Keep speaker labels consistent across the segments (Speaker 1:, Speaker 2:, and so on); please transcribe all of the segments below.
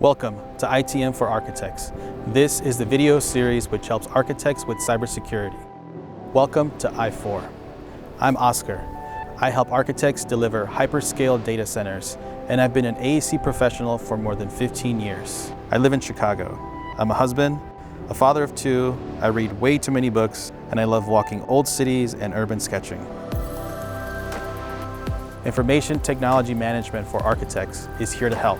Speaker 1: Welcome to ITM for Architects. This is the video series which helps architects with cybersecurity. Welcome to I4. I'm Oscar. I help architects deliver hyperscale data centers, and I've been an AEC professional for more than 15 years. I live in Chicago. I'm a husband, a father of two, I read way too many books, and I love walking old cities and urban sketching. Information Technology Management for Architects is here to help.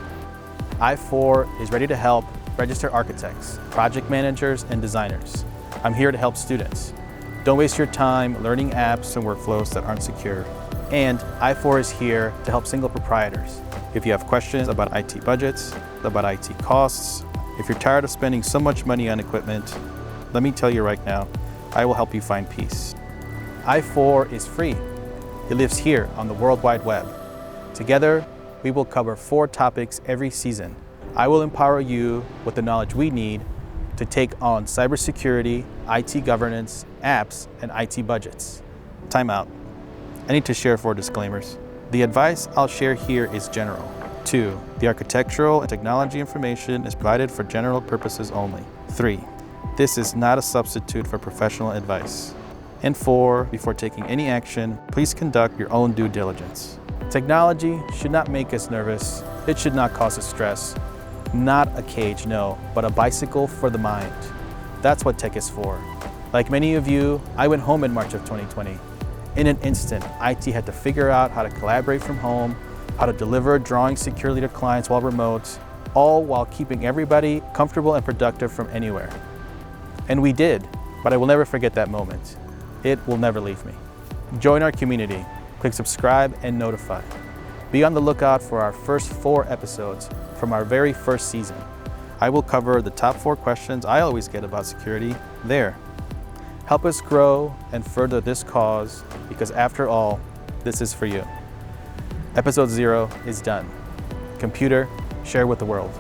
Speaker 1: I4 is ready to help register architects, project managers, and designers. I'm here to help students. Don't waste your time learning apps and workflows that aren't secure. And I4 is here to help single proprietors. If you have questions about IT budgets, about IT costs, if you're tired of spending so much money on equipment, let me tell you right now, I will help you find peace. I4 is free. It lives here on the World Wide Web. Together, we will cover 4 topics every season. I will empower you with the knowledge we need to take on cybersecurity, IT governance, apps, and IT budgets. Time out. I need to share 4 disclaimers. The advice I'll share here is general. 2, the architectural and technology information is provided for general purposes only. 3, this is not a substitute for professional advice. And 4, before taking any action, please conduct your own due diligence. Technology should not make us nervous. It should not cause us stress. Not a cage, no, but a bicycle for the mind. That's what tech is for. Like many of you, I went home in March of 2020. In an instant, IT had to figure out how to collaborate from home, how to deliver drawings securely to clients while remote, all while keeping everybody comfortable and productive from anywhere. And we did, but I will never forget that moment. It will never leave me. Join our community. Click subscribe and notify. Be on the lookout for our first 4 episodes from our very first season. I will cover the top 4 questions I always get about security there. Help us grow and further this cause, because after all, this is for you. Episode 0 is done. Computer, share with the world.